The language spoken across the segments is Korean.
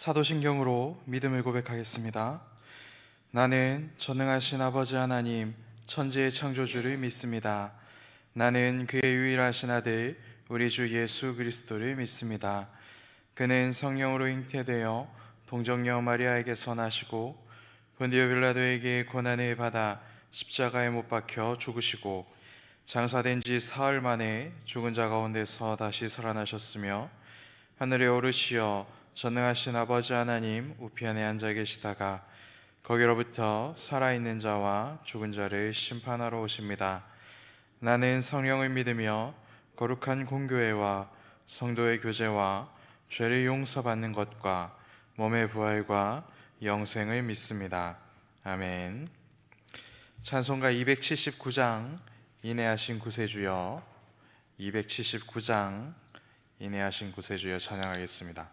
사도신경으로 믿음을 고백하겠습니다. 나는 전능하신 아버지 하나님 천지의 창조주를 믿습니다. 나는 그의 유일하신 아들 우리 주 예수 그리스도를 믿습니다. 그는 성령으로 잉태되어 동정녀 마리아에게서 나시고 본디오 빌라도에게 고난을 받아 십자가에 못 박혀 죽으시고 장사된 지 사흘 만에 죽은 자 가운데서 다시 살아나셨으며 하늘에 오르시어 전능하신 아버지 하나님 우편에 앉아 계시다가 거기로부터 살아있는 자와 죽은 자를 심판하러 오십니다. 나는 성령을 믿으며 거룩한 공교회와 성도의 교제와 죄를 용서받는 것과 몸의 부활과 영생을 믿습니다. 아멘. 찬송가 279장 인내하신 구세주여, 279장 인내하신 구세주여 찬양하겠습니다.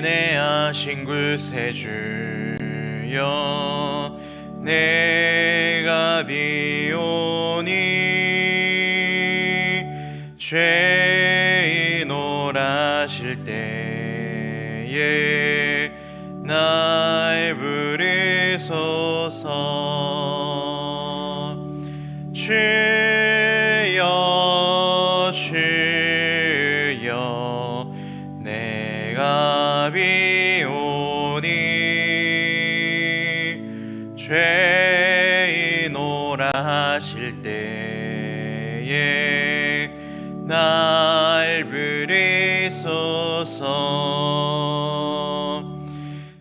인내하신 구세주여 내가 비오니 죄인 오라실 때에 날 부르소서. 주여 주여 내가 비오니 죄인 오라실 때에 날 부르소서.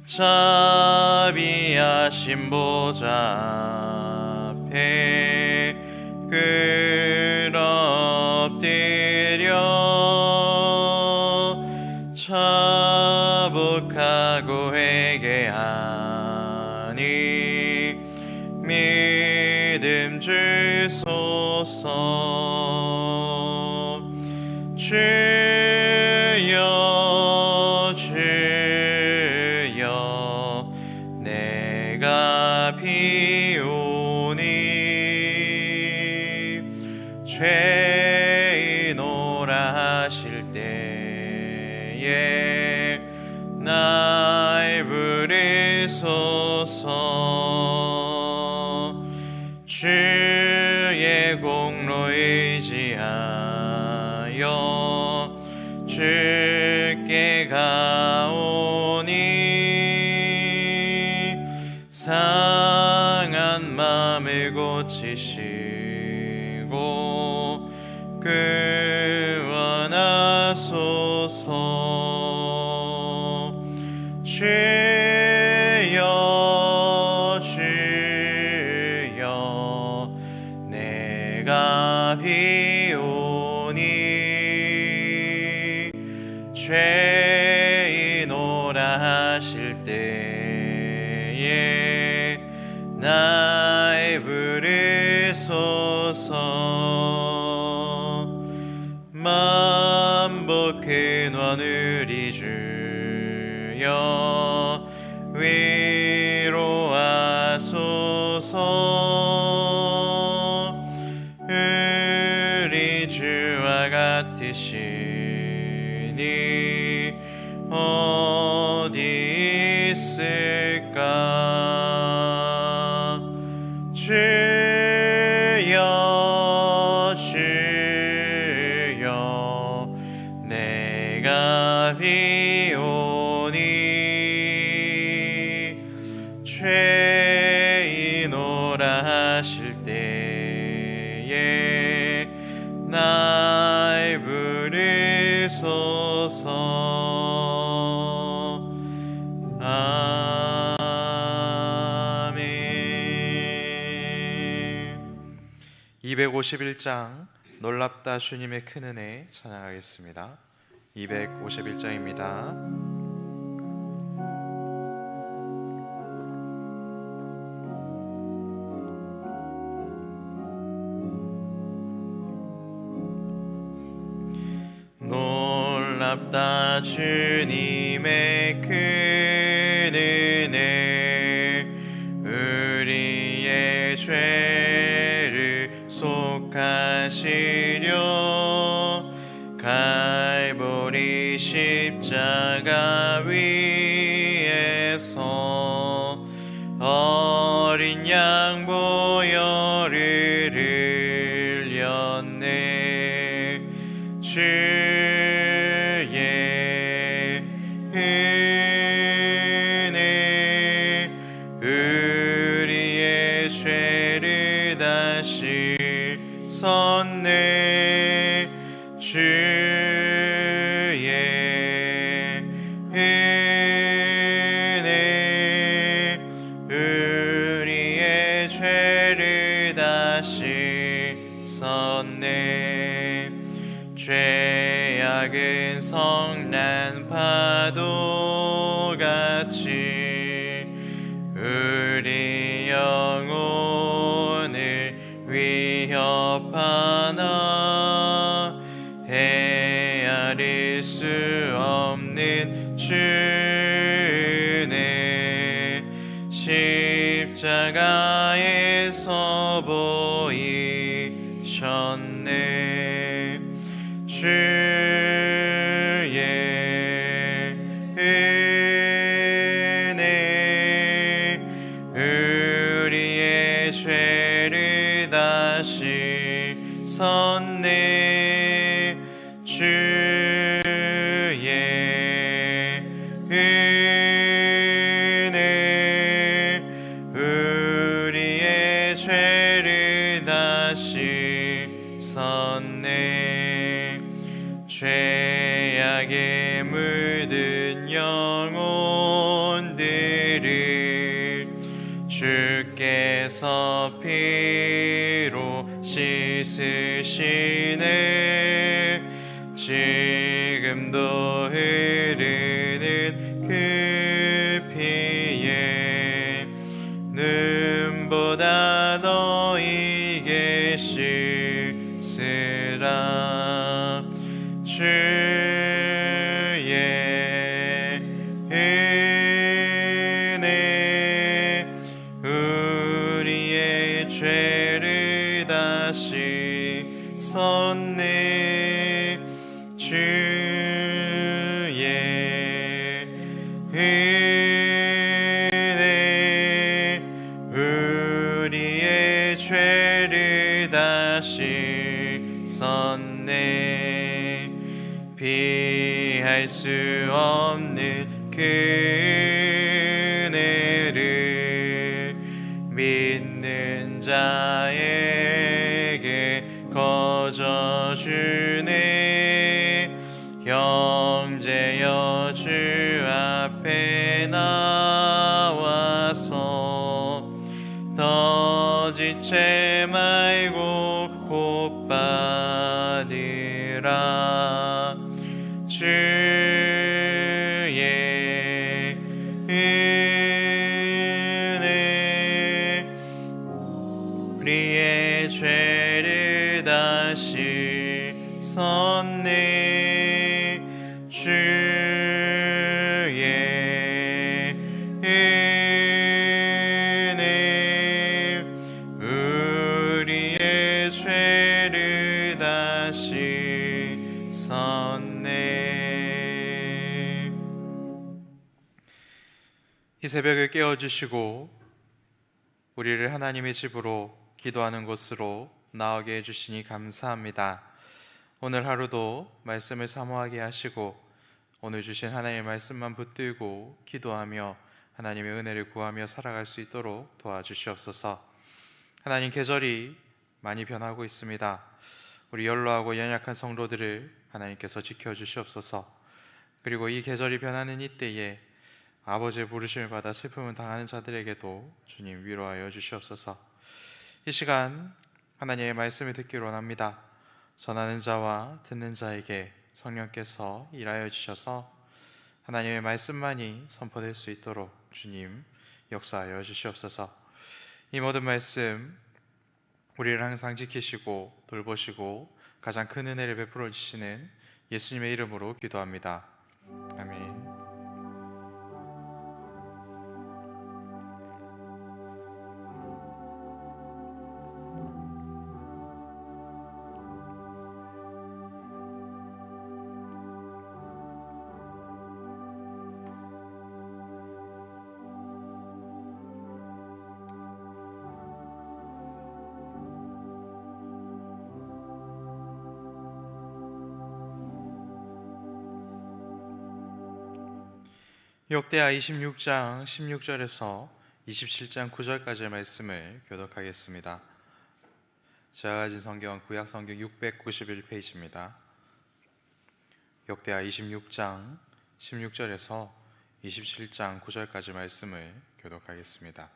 자비하신 보좌 앞에 엎드려 자복하고 회개하니 믿음 주소서. 주여 주여 내가 비오니 죄인 오라실 때에 날 부르소서. 주의 공로 의지하여 주께 가오니 상한 마음을 고치시고 구원하소서. 주여 주여 내가 비오니 죄인 오라실 때에 날 부르소서. 만복 근원 우리 주여 위로하소서. 우리 주와 같으시니 어디 있을까. 주여 주여 내가 비오니 죄인 오라실 때에 날 부르소서. 아멘. 251장 놀랍다 주님의 큰 은혜 찬양하겠습니다. 251장입니다. 놀랍다 주님의 큰 은혜 죄를 속하시려 갈보리 십자가 위에서 어린 양 보혈을 흘렸네. 주의 은혜 우리의 죄를 다 씻었네. 주의 은혜 우리의 죄를 다 씻었네. 죄악은 성난 파도같이 우리 영혼을 위협하나 헤아릴 수 없는 주네. 십자가에서 보이셨네. 주의 은혜 우리의 죄를 다 씻었네. 주의 은혜 우리의 죄를 다 씻었네. 죄악에 물든 영혼들을 주께서 피로 씻으시네. 지금도 흐르는 그 피에 눈보다 너희에게 씻으라. 주의 은혜 우리의 죄를 다 씻었네. 주의 은혜 우리의 죄를 다 씻었네. 비할 수 없는 그 은혜를 믿는 자에게 거저 주네. 형제여 주 앞에 나와서 더 지체 말고 곧 받으라. 주의 은혜 우리의 죄를 다 씻었네. 주의 은혜 우리의 죄를 다 씻었네. 이 새벽을 깨워주시고 우리를 하나님의 집으로 기도하는 곳으로 나오게 해주시니 감사합니다. 오늘 하루도 말씀을 사모하게 하시고 오늘 주신 하나님의 말씀만 붙들고 기도하며 하나님의 은혜를 구하며 살아갈 수 있도록 도와주시옵소서. 하나님, 계절이 많이 변하고 있습니다. 우리 연로하고 연약한 성도들을 하나님께서 지켜주시옵소서. 그리고 이 계절이 변하는 이때에 아버지의 부르심을 받아 슬픔을 당하는 자들에게도 주님 위로하여 주시옵소서. 이 시간 하나님의 말씀을 듣기로 원합니다. 전하는 자와 듣는 자에게 성령께서 일하여 주셔서 하나님의 말씀만이 선포될 수 있도록 주님 역사하여 주시옵소서. 이 모든 말씀 우리를 항상 지키시고 돌보시고 가장 큰 은혜를 베풀어 주시는 예수님의 이름으로 기도합니다. 아멘. 역대하 26장 16절에서 27장 9절까지의 말씀을 교독하겠습니다. 제가 가진 성경 구약 성경 691페이지입니다. 역대하 26장 16절에서 27장 9절까지 말씀을 교독하겠습니다.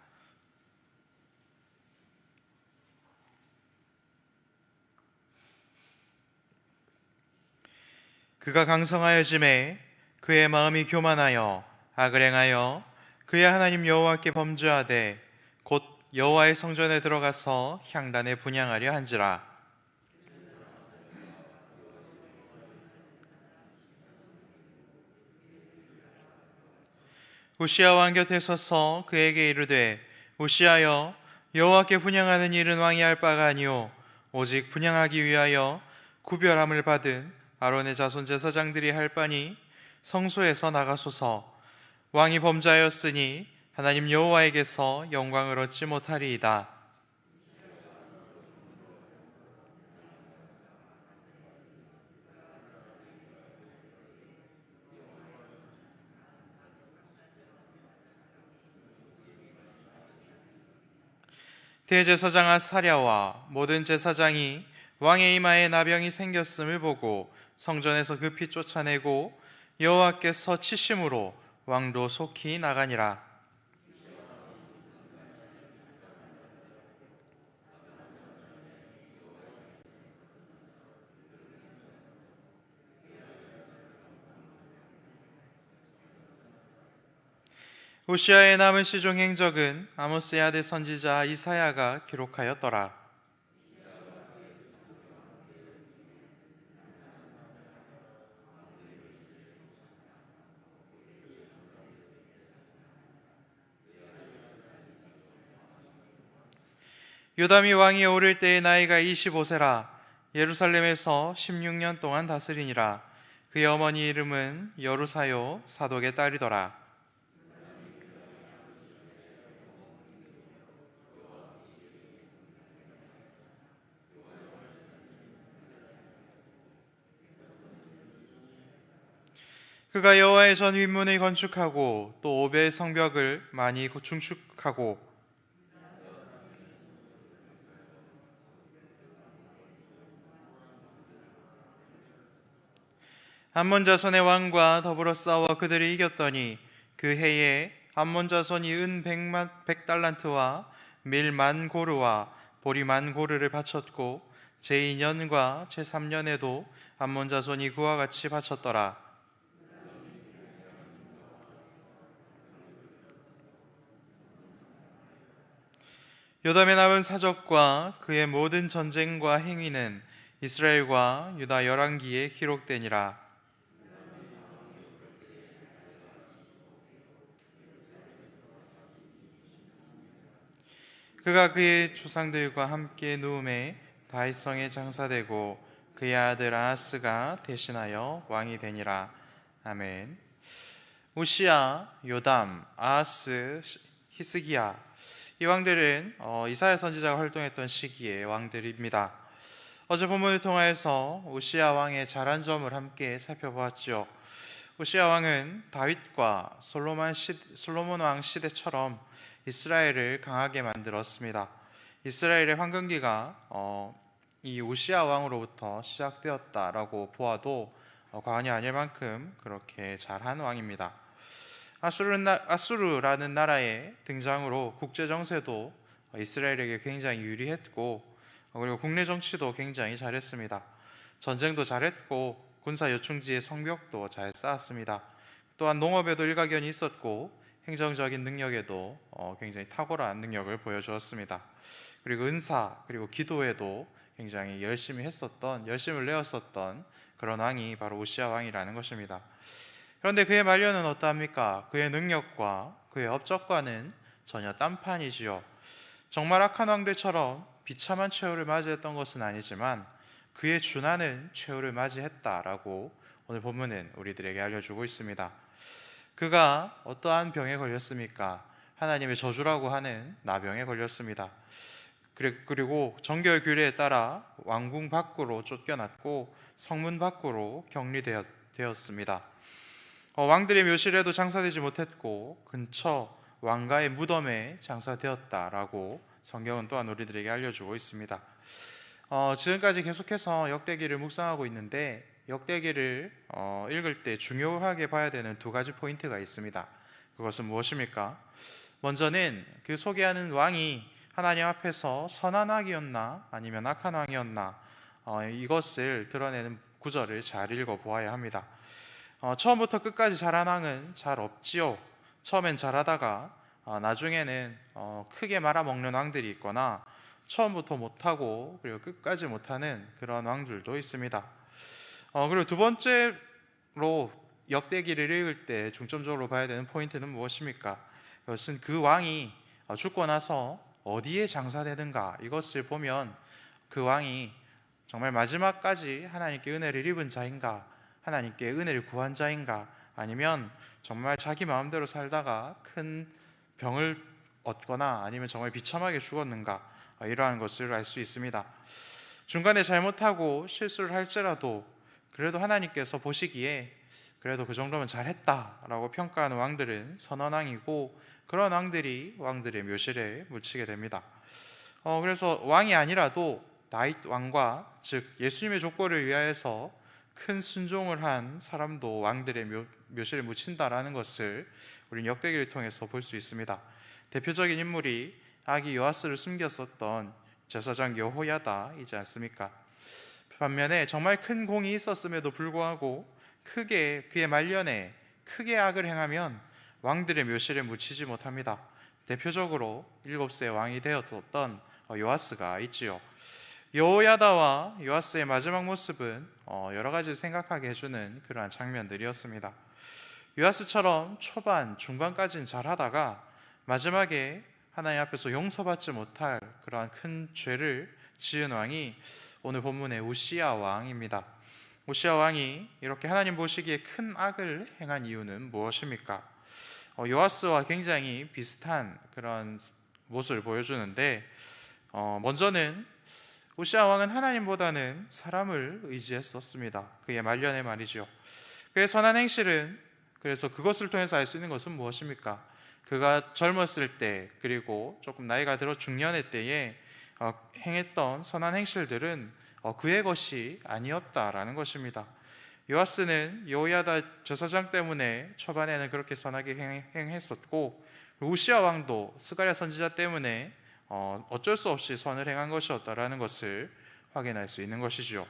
그가 강성하여짐에 그의 마음이 교만하여 악을 행하여 그의 하나님 여호와께 범죄하되 곧 여호와의 성전에 들어가서 향단에 분향하려 한지라. 우시야 왕 곁에 서서 그에게 이르되 우시야여, 여호와께 분향하는 일은 왕이 할 바가 아니요 오직 분향하기 위하여 구별함을 받은 아론의 자손 제사장들이 할 바니 성소에서 나가소서. 왕이 범죄하였으니 하나님 여호와에게서 영광을 얻지 못하리이다. 대제사장 아사랴와 모든 제사장이 왕의 이마에 나병이 생겼음을 보고 성전에서 급히 쫓아내고 여호와께서 치심으로 왕도 속히 나가니라. 우시아의 남은 시종 행적은 아모스의 아들 선지자 이사야가 기록하였더라. 요담이 왕이 오를 때의 나이가 25세라. 예루살렘에서 16년 동안 다스리니라. 그의 어머니 이름은 여루사요 사독의 딸이더라. 그가 여호와의 전 윗문을 건축하고 또 오벨 성벽을 많이 중축하고 암몬 자손의 왕과 더불어 싸워 그들이 이겼더니 그 해에 암몬 자손이 은 100달란트와 밀 10,000고르와 보리 10,000고르를 바쳤고 제2년과 제3년에도 암몬 자손이 그와 같이 바쳤더라. 요담의 남은 사적과 그의 모든 전쟁과 행위는 이스라엘과 유다 열왕기에 기록되니라. 그가 그의 조상들과 함께 누움에 다윗성에 장사되고 그의 아들 아하스가 대신하여 왕이 되니라. 아멘. 우시야, 요담, 아하스, 히스기야, 이 왕들은 이사야 선지자가 활동했던 시기의 왕들입니다. 어제 본문을 통하여서 우시야 왕의 잘한 점을 함께 살펴보았죠. 우시야 왕은 다윗과 솔로몬 왕 시대처럼 이스라엘을 강하게 만들었습니다. 이스라엘의 황금기가 이 우시야 왕으로부터 시작되었다라고 보아도 과언이 아닐 만큼 그렇게 잘한 왕입니다. 아수르라는 나라의 등장으로 국제 정세도 이스라엘에게 굉장히 유리했고 그리고 국내 정치도 굉장히 잘했습니다. 전쟁도 잘했고 군사 요충지의 성벽도 잘 쌓았습니다. 또한 농업에도 일가견이 있었고 행정적인 능력에도 굉장히 탁월한 능력을 보여주었습니다. 그리고 은사 그리고 기도에도 굉장히 열심을 내었었던 그런 왕이 바로 우시야 왕이라는 것입니다. 그런데 그의 말년은 어떠합니까? 그의 능력과 그의 업적과는 전혀 딴판이지요. 정말 악한 왕들처럼 비참한 최후를 맞이했던 것은 아니지만 그에 준하는 최후를 맞이했다라고 오늘 본문은 우리들에게 알려주고 있습니다. 그가 어떠한 병에 걸렸습니까? 하나님의 저주라고 하는 나병에 걸렸습니다. 그리고 정결 규례에 따라 왕궁 밖으로 쫓겨났고 성문 밖으로 격리되었습니다. 왕들의 묘실에도 장사되지 못했고 근처 왕가의 무덤에 장사되었다라고 성경은 또한 우리들에게 알려주고 있습니다. 지금까지 계속해서 역대기를 묵상하고 있는데 역대기를 읽을 때 중요하게 봐야 되는 두 가지 포인트가 있습니다. 그것은 무엇입니까? 먼저는 그 소개하는 왕이 하나님 앞에서 선한 왕이었나 아니면 악한 왕이었나 이것을 드러내는 구절을 잘 읽어보아야 합니다. 처음부터 끝까지 잘한 왕은 잘 없지요. 처음엔 잘하다가 나중에는 크게 말아먹는 왕들이 있거나 처음부터 못하고 그리고 끝까지 못하는 그런 왕들도 있습니다. 그리고 두 번째로 역대기를 읽을 때 중점적으로 봐야 되는 포인트는 무엇입니까? 그것은 그 왕이 죽고 나서 어디에 장사되는가 이것을 보면 그 왕이 정말 마지막까지 하나님께 은혜를 입은 자인가, 하나님께 은혜를 구한 자인가, 아니면 정말 자기 마음대로 살다가 큰 병을 얻거나 아니면 정말 비참하게 죽었는가, 이러한 것을 알 수 있습니다. 중간에 잘못하고 실수를 할지라도 그래도 하나님께서 보시기에 그래도 그 정도면 잘했다라고 평가하는 왕들은 선한 왕이고, 그런 왕들이 왕들의 묘실에 묻히게 됩니다. 그래서 왕이 아니라도 다윗 왕과 즉 예수님의 족보를 위하여서 큰 순종을 한 사람도 왕들의 묘실에 묻힌다라는 것을 우리는 역대기를 통해서 볼 수 있습니다. 대표적인 인물이 아기 요아스를 숨겼었던 제사장 여호야다이지 않습니까? 반면에 정말 큰 공이 있었음에도 불구하고 크게 그의 말년에 크게 악을 행하면 왕들의 묘실에 묻히지 못합니다. 대표적으로 7세 왕이 되었던 요아스가 있지요. 여호야다와 요아스의 마지막 모습은 여러 가지를 생각하게 해주는 그러한 장면들이었습니다. 요아스처럼 초반, 중반까지는 잘하다가 마지막에 하나님 앞에서 용서받지 못할 그러한 큰 죄를 지은 왕이 오늘 본문의 우시야 왕입니다. 우시야 왕이 이렇게 하나님 보시기에 큰 악을 행한 이유는 무엇입니까? 요아스와 굉장히 비슷한 그런 모습을 보여주는데, 먼저는 우시야 왕은 하나님보다는 사람을 의지했었습니다. 그의 말년에 말이죠. 그의 선한 행실은, 그래서 그것을 통해서 알 수 있는 것은 무엇입니까? 그가 젊었을 때 그리고 조금 나이가 들어 중년의 때에 행했던 선한 행실들은 그의 것이 아니었다라는 것입니다. 요아스는 여호야다 제사장 때문에 초반에는 그렇게 선하게 행했었고, 우시야 왕도 스가랴 선지자 때문에 어쩔 수 없이 선을 행한 것이었다라는 것을 확인할 수 있는 것이죠.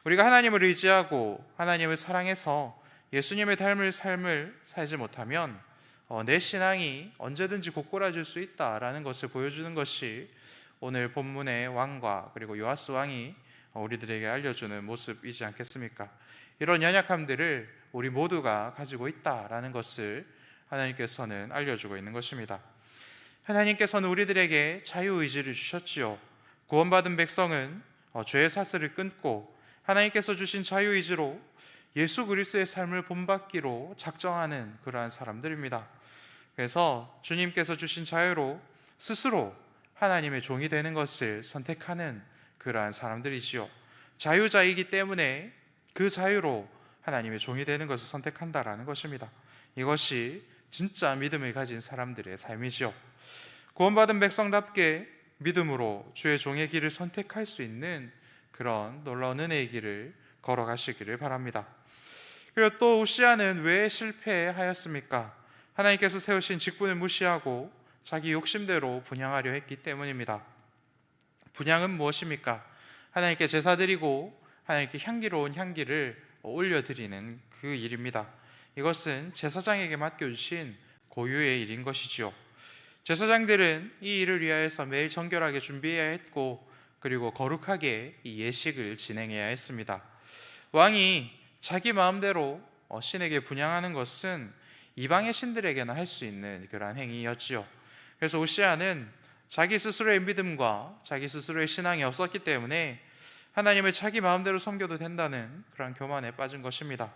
우리가 하나님을 의지하고 하나님을 사랑해서 예수님의 닮을 삶을 살지 못하면 내 신앙이 언제든지 고꾸라질 수 있다라는 것을 보여주는 것이 오늘 본문의 왕과 그리고 요아스 왕이 우리들에게 알려주는 모습이지 않겠습니까? 이런 연약함들을 우리 모두가 가지고 있다라는 것을 하나님께서는 알려주고 있는 것입니다. 하나님께서는 우리들에게 자유의지를 주셨지요. 구원받은 백성은 죄의 사슬을 끊고 하나님께서 주신 자유의지로 예수 그리스도의 삶을 본받기로 작정하는 그러한 사람들입니다. 그래서 주님께서 주신 자유로 스스로 하나님의 종이 되는 것을 선택하는 그러한 사람들이지요. 자유자이기 때문에 그 자유로 하나님의 종이 되는 것을 선택한다라는 것입니다. 이것이 진짜 믿음을 가진 사람들의 삶이지요. 구원받은 백성답게 믿음으로 주의 종의 길을 선택할 수 있는 그런 놀라운 은혜의 길을 걸어가시기를 바랍니다. 그리고 또 우시야는 왜 실패하였습니까? 하나님께서 세우신 직분을 무시하고 자기 욕심대로 분향하려 했기 때문입니다. 분향은 무엇입니까? 하나님께 제사 드리고 하나님께 향기로운 향기를 올려드리는 그 일입니다. 이것은 제사장에게 맡겨주신 고유의 일인 것이지요. 제사장들은 이 일을 위하여서 매일 정결하게 준비해야 했고, 그리고 거룩하게 이 예식을 진행해야 했습니다. 왕이 자기 마음대로 신에게 분향하는 것은 이방의 신들에게나 할 수 있는 그러한 행위였지요. 그래서 우시야는 자기 스스로의 믿음과 자기 스스로의 신앙이 없었기 때문에 하나님을 자기 마음대로 섬겨도 된다는 그런 교만에 빠진 것입니다.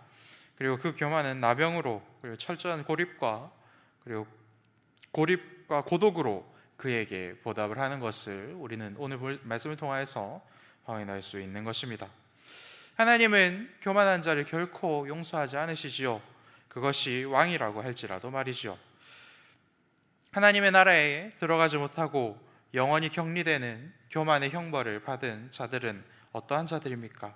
그리고 그 교만은 나병으로, 그리고 철저한 고립과 고독으로 그에게 보답을 하는 것을 우리는 오늘 말씀을 통하여서 확인할 수 있는 것입니다. 하나님은 교만한 자를 결코 용서하지 않으시지요. 그것이 왕이라고 할지라도 말이죠. 하나님의 나라에 들어가지 못하고 영원히 격리되는 교만의 형벌을 받은 자들은 어떠한 자들입니까?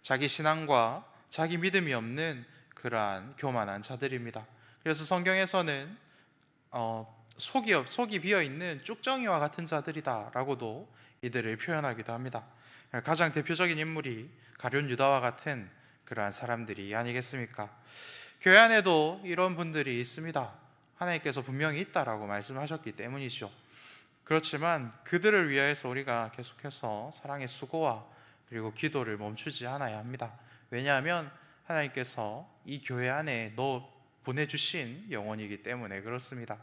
자기 신앙과 자기 믿음이 없는 그러한 교만한 자들입니다. 그래서 성경에서는 속이 비어있는 쭉정이와 같은 자들이다라고도 이들을 표현하기도 합니다. 가장 대표적인 인물이 가룟 유다와 같은 그러한 사람들이 아니겠습니까? 교회 안에도 이런 분들이 있습니다. 하나님께서 분명히 있다라고 말씀하셨기 때문이죠. 그렇지만 그들을 위하여서 우리가 계속해서 사랑의 수고와 그리고 기도를 멈추지 않아야 합니다. 왜냐하면 하나님께서 이 교회 안에 보내주신 영혼이기 때문에 그렇습니다.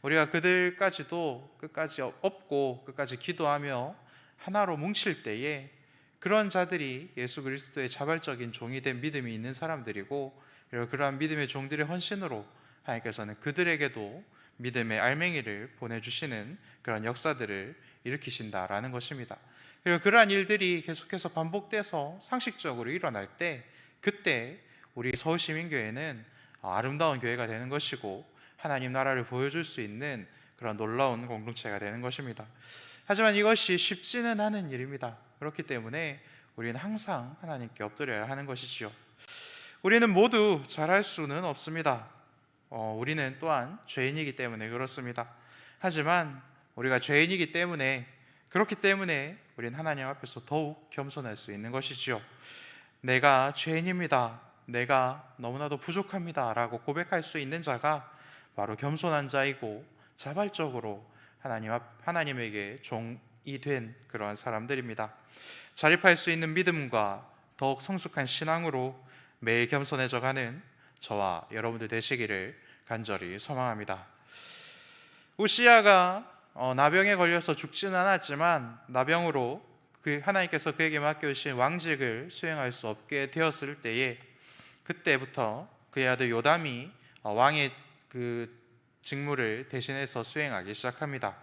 우리가 그들까지도 끝까지 업고 끝까지 기도하며 하나로 뭉칠 때에 그런 자들이 예수 그리스도의 자발적인 종이 된 믿음이 있는 사람들이고, 그리고 그러한 믿음의 종들의 헌신으로 하나님께서는 그들에게도 믿음의 알맹이를 보내주시는 그런 역사들을 일으키신다라는 것입니다. 그리고 그러한 일들이 계속해서 반복돼서 상식적으로 일어날 때, 그때 우리 서울시민교회는 아름다운 교회가 되는 것이고 하나님 나라를 보여줄 수 있는 그런 놀라운 공동체가 되는 것입니다. 하지만 이것이 쉽지는 않은 일입니다. 그렇기 때문에 우리는 항상 하나님께 엎드려야 하는 것이지요. 우리는 모두 잘할 수는 없습니다. 우리는 또한 죄인이기 때문에 그렇습니다. 하지만 우리가 죄인이기 때문에, 그렇기 때문에 우리는 하나님 앞에서 더욱 겸손할 수 있는 것이지요. 내가 죄인입니다, 내가 너무나도 부족합니다 라고 고백할 수 있는 자가 바로 겸손한 자이고 자발적으로 하나님에게 종이 된 그러한 사람들입니다. 자립할 수 있는 믿음과 더욱 성숙한 신앙으로 매일 겸손해져가는 저와 여러분들 되시기를 간절히 소망합니다. 우시야가 나병에 걸려서 죽지는 않았지만 나병으로 하나님께서 그에게 맡겨주신 왕직을 수행할 수 없게 되었을 때에, 그때부터 그의 아들 요담이 왕의 그 직무를 대신해서 수행하기 시작합니다.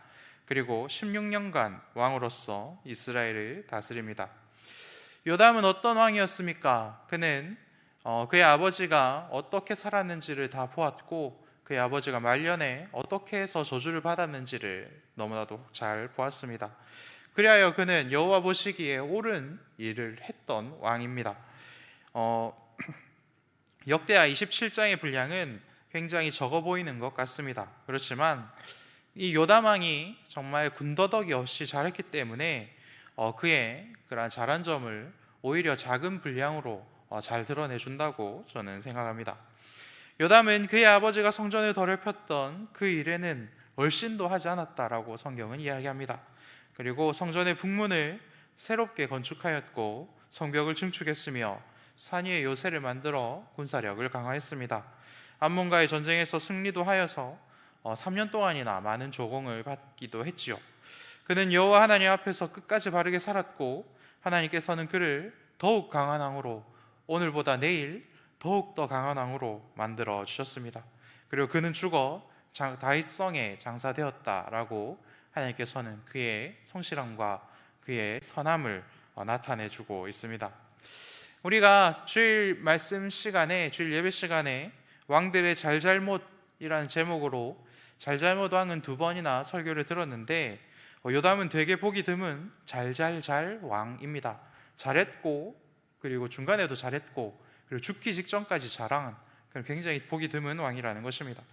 그리고 16년간 왕으로서 이스라엘을 다스립니다. 요담은 어떤 왕이었습니까? 그는 그의 아버지가 어떻게 살았는지를 다 보았고, 그의 아버지가 말년에 어떻게 해서 저주를 받았는지를 너무나도 잘 보았습니다. 그리하여 그는 여호와 보시기에 옳은 일을 했던 왕입니다. 역대하 27장의 분량은 굉장히 적어 보이는 것 같습니다. 그렇지만 이 요담 왕이 정말 군더더기 없이 잘했기 때문에 그의 그러한 잘한 점을 오히려 작은 분량으로 잘 드러내준다고 저는 생각합니다. 요담은 그의 아버지가 성전을 더럽혔던 그 일에는 얼씬도 하지 않았다라고 성경은 이야기합니다. 그리고 성전의 북문을 새롭게 건축하였고 성벽을 증축했으며 산 위에 요새를 만들어 군사력을 강화했습니다. 암몬과의 전쟁에서 승리도 하여서 3년 동안이나 많은 조공을 받기도 했지요. 그는 여호와 하나님 앞에서 끝까지 바르게 살았고, 하나님께서는 그를 더욱 강한 왕으로, 오늘보다 내일 더욱 더 강한 왕으로 만들어 주셨습니다. 그리고 그는 죽어 다윗성에 장사되었다라고 하나님께서는 그의 성실함과 그의 선함을 나타내 주고 있습니다. 우리가 주일 말씀 시간에, 주일 예배 시간에 왕들의 잘잘못이라는 제목으로 잘잘못 왕은 2번이나 설교를 들었는데, 요담은 되게 보기 드문 잘잘잘 왕입니다. 잘했고, 그리고 중간에도 잘했고, 그리고 죽기 직전까지 잘한 굉장히 보기 드문 왕이라는 것입니다.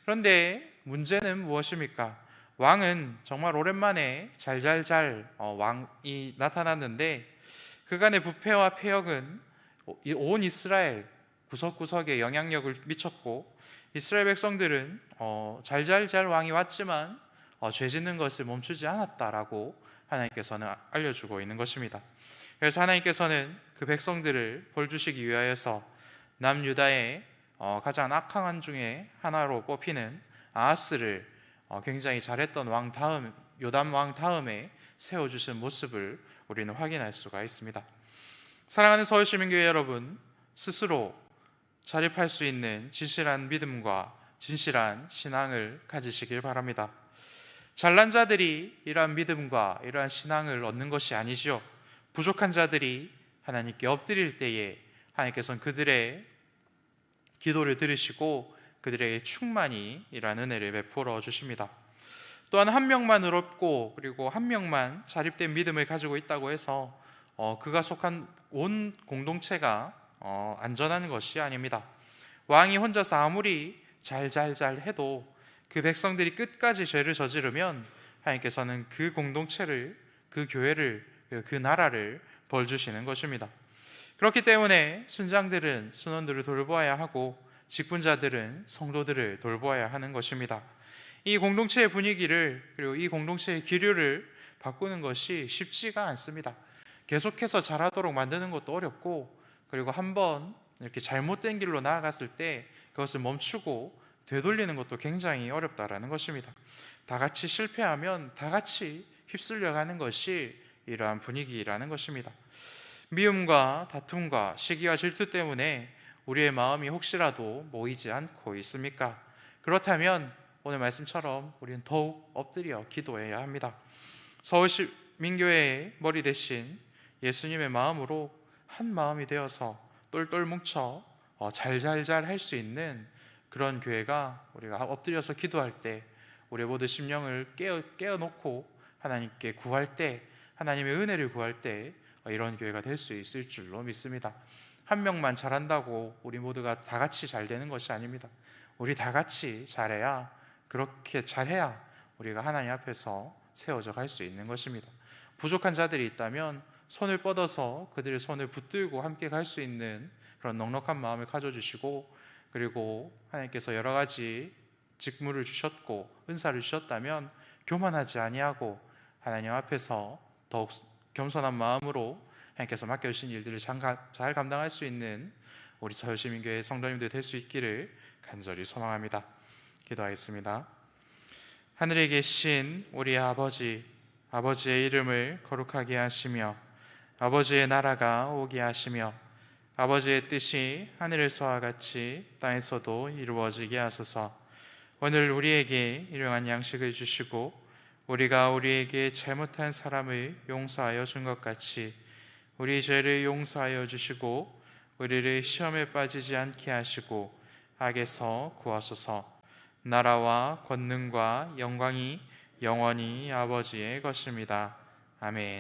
그런데 문제는 무엇입니까? 왕은 정말 오랜만에 잘잘잘 왕이 나타났는데, 그간의 부패와 폐역은 온 이스라엘 구석구석에 영향력을 미쳤고, 이스라엘 백성들은 잘잘잘 왕이 왔지만 죄 짓는 것을 멈추지 않았다라고 하나님께서는 알려주고 있는 것입니다. 그래서 하나님께서는 그 백성들을 벌주시기 위하여서 남유다의 가장 악한 왕 중에 하나로 뽑히는 아하스를 굉장히 잘했던 왕 다음, 요담 왕 다음에 세워주신 모습을 우리는 확인할 수가 있습니다. 사랑하는 서울시민교회 여러분, 스스로 자립할 수 있는 진실한 믿음과 진실한 신앙을 가지시길 바랍니다. 잘난 자들이 이러한 믿음과 이러한 신앙을 얻는 것이 아니죠. 부족한 자들이 하나님께 엎드릴 때에 하나님께서는 그들의 기도를 들으시고 그들에게 충만히 이러한 은혜를 베풀어 주십니다. 또한 한 명만 의롭고 그리고 한 명만 자립된 믿음을 가지고 있다고 해서 그가 속한 온 공동체가 안전한 것이 아닙니다. 왕이 혼자서 아무리 잘 해도 그 백성들이 끝까지 죄를 저지르면 하나님께서는 그 공동체를, 그 교회를, 그 나라를 벌 주시는 것입니다. 그렇기 때문에 순장들은 순원들을 돌보아야 하고 직분자들은 성도들을 돌보아야 하는 것입니다. 이 공동체의 분위기를, 그리고 이 공동체의 기류를 바꾸는 것이 쉽지가 않습니다. 계속해서 잘하도록 만드는 것도 어렵고, 그리고 한번 이렇게 잘못된 길로 나아갔을 때 그것을 멈추고 되돌리는 것도 굉장히 어렵다라는 것입니다. 다 같이 실패하면 다 같이 휩쓸려 가는 것이 이러한 분위기라는 것입니다. 미움과 다툼과 시기와 질투 때문에 우리의 마음이 혹시라도 모이지 않고 있습니까? 그렇다면 오늘 말씀처럼 우리는 더욱 엎드려 기도해야 합니다. 서울시민교회의 머리 대신 예수님의 마음으로 한 마음이 되어서 똘똘 뭉쳐 잘 할 수 있는 그런 교회가, 우리가 엎드려서 기도할 때 우리 모두 심령을 깨어놓고 하나님께 구할 때, 하나님의 은혜를 구할 때 이런 교회가 될 수 있을 줄로 믿습니다. 한 명만 잘한다고 우리 모두가 다 같이 잘 되는 것이 아닙니다. 우리 다 같이 잘해야, 그렇게 잘해야 우리가 하나님 앞에서 세워져 갈 수 있는 것입니다. 부족한 자들이 있다면 손을 뻗어서 그들의 손을 붙들고 함께 갈 수 있는 그런 넉넉한 마음을 가져주시고, 그리고 하나님께서 여러 가지 직무를 주셨고 은사를 주셨다면 교만하지 아니하고 하나님 앞에서 더욱 겸손한 마음으로 하나님께서 맡겨주신 일들을 잘 감당할 수 있는 우리 서울시민교회 성도님들 될 수 있기를 간절히 소망합니다. 기도하겠습니다. 하늘에 계신 우리 아버지, 아버지의 이름을 거룩하게 하시며 아버지의 나라가 오게 하시며 아버지의 뜻이 하늘에서와 같이 땅에서도 이루어지게 하소서. 오늘 우리에게 일용할 양식을 주시고 우리가 우리에게 잘못한 사람을 용서하여 준 것 같이 우리 죄를 용서하여 주시고 우리를 시험에 빠지지 않게 하시고 악에서 구하소서. 나라와 권능과 영광이 영원히 아버지의 것입니다. 아멘.